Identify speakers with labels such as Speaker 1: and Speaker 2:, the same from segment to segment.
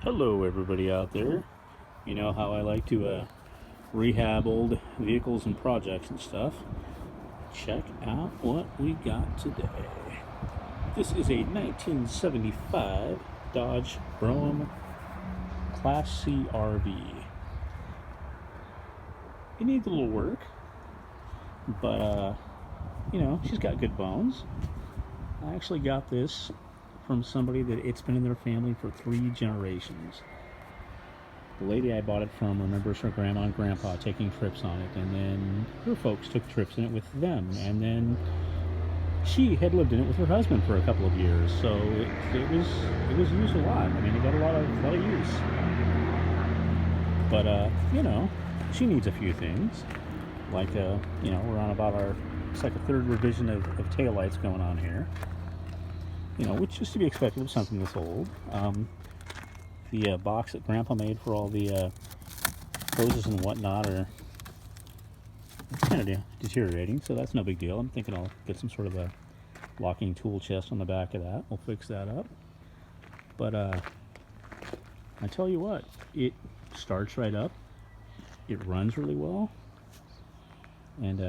Speaker 1: Hello everybody out there. You know how I like to rehab old vehicles and projects and stuff. Check out what we got today. This is a 1975 Dodge Brougham Class C RV. It needs a little work, but she's got good bones. I actually got this from somebody that it's been in their family for 3 generations. The lady I bought it from remembers her grandma and grandpa taking trips on it, and then her folks took trips in it with them, and then she had lived in it with her husband for a couple of years, so it was used a lot. I mean, it got a lot of use. But she needs a few things, like we're on about it's like a third revision of taillights going on here. Which is to be expected of something this old. The box that Grandpa made for all the hoses and whatnot are kind of deteriorating, so that's no big deal. I'm thinking I'll get some sort of a locking tool chest on the back of that. We'll fix that up. But I tell you what, it starts right up. It runs really well. And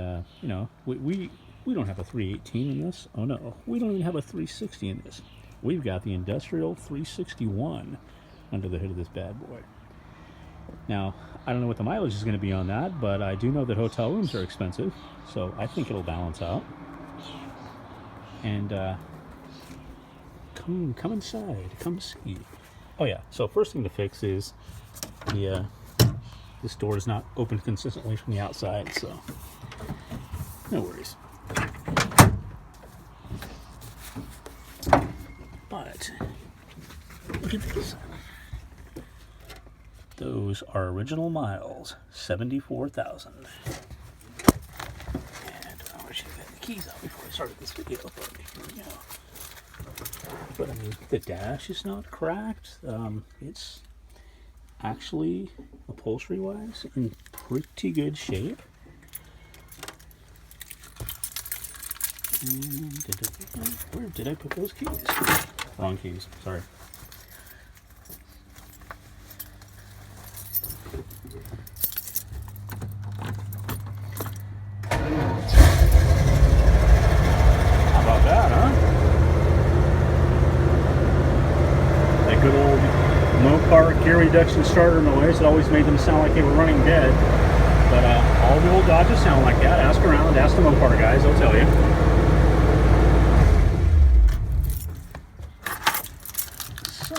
Speaker 1: we don't have a 318 in this. Oh no, we don't even have a 360 in this. We've got the industrial 361 under the hood of this bad boy. Now, I don't know what the mileage is going to be on that, but I do know that hotel rooms are expensive, so I think it'll balance out. And come inside, come see. Oh yeah, so first thing to fix is this door is not open consistently from the outside, so no worries. But look at this. Those are original miles, 74,000. And I wish I had the keys out before I started this video, but here we go. But I mean, the dash is not cracked. It's actually, upholstery-wise, in pretty good shape. And where did I put those keys? Wrong keys, sorry. How about that, huh? That good old Mopar gear reduction starter noise. It always made them sound like they were running dead. But all the old Dodges sound like that. Ask around, ask the Mopar guys, they'll tell you. So,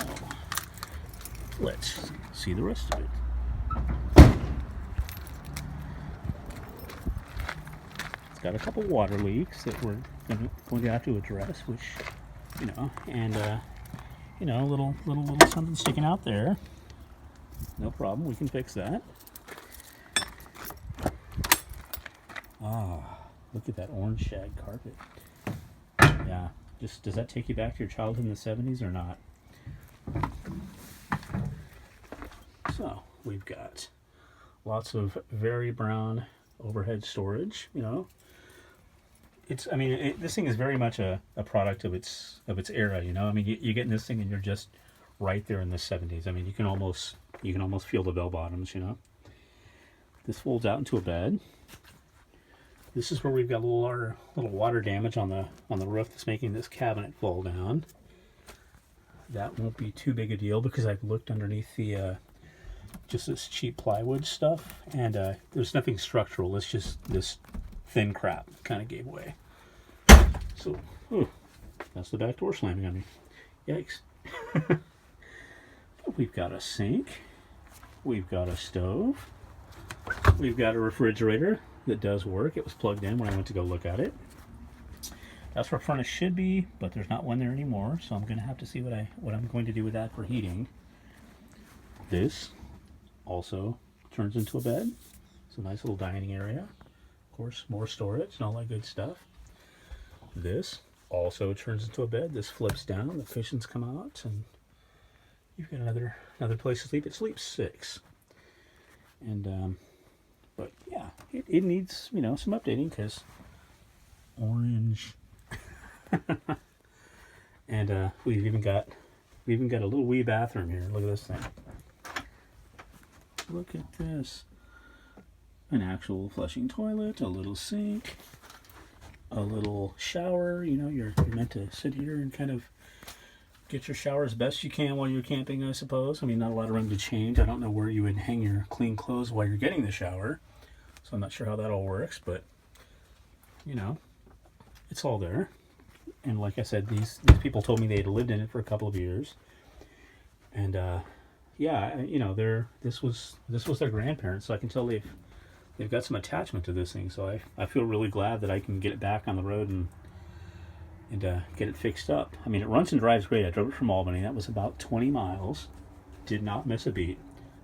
Speaker 1: let's see the rest of it. It's got a couple water leaks that we're going to have to address, which, and a little something sticking out there. No problem, we can fix that. Ah, look at that orange shag carpet. Yeah, does that take you back to your childhood in the 70s or not? So, we've got lots of very brown overhead storage, this thing is very much a product of its era, I mean, you get in this thing and you're just right there in the 70s. I mean, you can almost feel the bell bottoms, This folds out into a bed. This is where we've got a little water damage on the roof that's making this cabinet fall down. That won't be too big a deal because I've looked underneath the just this cheap plywood stuff, and there's nothing structural. It's just this thin crap kind of gave way. So, that's the back door slamming on me. Yikes. We've got a sink. We've got a stove. We've got a refrigerator that does work. It was plugged in when I went to go look at it. That's where a furnace should be, but there's not one there anymore, so I'm going to have to see what I'm going to do with that for heating. This also turns into a bed. It's a nice little dining area. Of course, more storage and all that good stuff. This also turns into a bed. This flips down, the cushions come out, and you've got another place to sleep. It sleeps 6. And but yeah, it needs some updating because orange. And we've even got We even got a little wee bathroom here. Look at this thing. Look at this. An actual flushing toilet, a little sink, a little shower. You know, you're meant to sit here and kind of get your shower as best you can while you're camping, I suppose. I mean, not a lot of room to change. I don't know where you would hang your clean clothes while you're getting the shower, so I'm not sure how that all works, but, you know, it's all there. And like I said, these people told me they had lived in it for a couple of years. And, yeah, you know, this was their grandparents, so I can tell they've got some attachment to this thing, so I feel really glad that I can get it back on the road and get it fixed up. I mean, it runs and drives great. I drove it from Albany. That was about 20 miles. Did not miss a beat.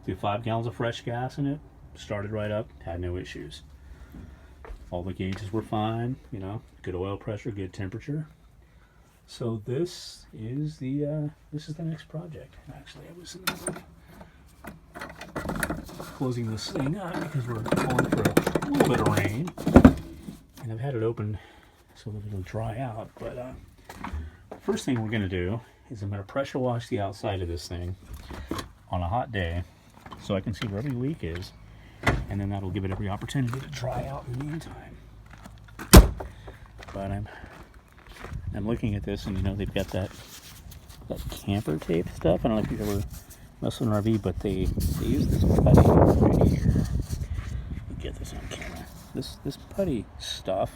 Speaker 1: Threw 5 gallons of fresh gas in it. Started right up. Had no issues. All the gauges were fine. You know, good oil pressure, good temperature. So this is the next project. Actually, I was in the middle of closing this thing up because we're calling for a little bit of rain, and I've had it open so that it'll dry out. But first thing we're going to do is I'm going to pressure wash the outside of this thing on a hot day so I can see where every leak is, and then that'll give it every opportunity to dry out in the meantime. But I'm looking at this, and you know, they've got that camper tape stuff. I don't know if you've ever messed with an RV, but they use this putty right here. Let me get this on camera. This putty stuff,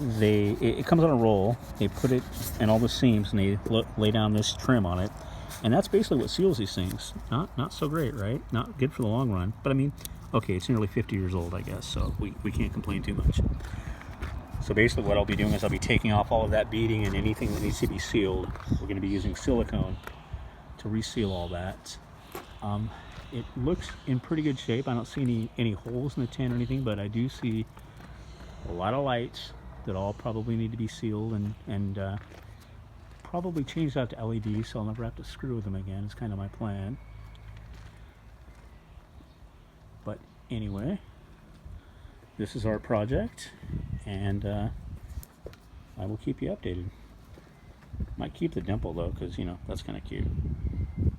Speaker 1: it comes on a roll. They put it in all the seams, and they lay down this trim on it, and that's basically what seals these things. Not so great, right? Not good for the long run, but I mean, okay, it's nearly 50 years old, I guess, so we can't complain too much. So basically what I'll be doing is I'll be taking off all of that beading and anything that needs to be sealed. We're going to be using silicone to reseal all that. It looks in pretty good shape. I don't see any holes in the tin or anything, but I do see a lot of lights that all probably need to be sealed and probably changed out to LEDs, so I'll never have to screw with them again. It's kind of my plan. But anyway, this is our project, and I will keep you updated. Might keep the dimple though, because, you know, that's kind of cute.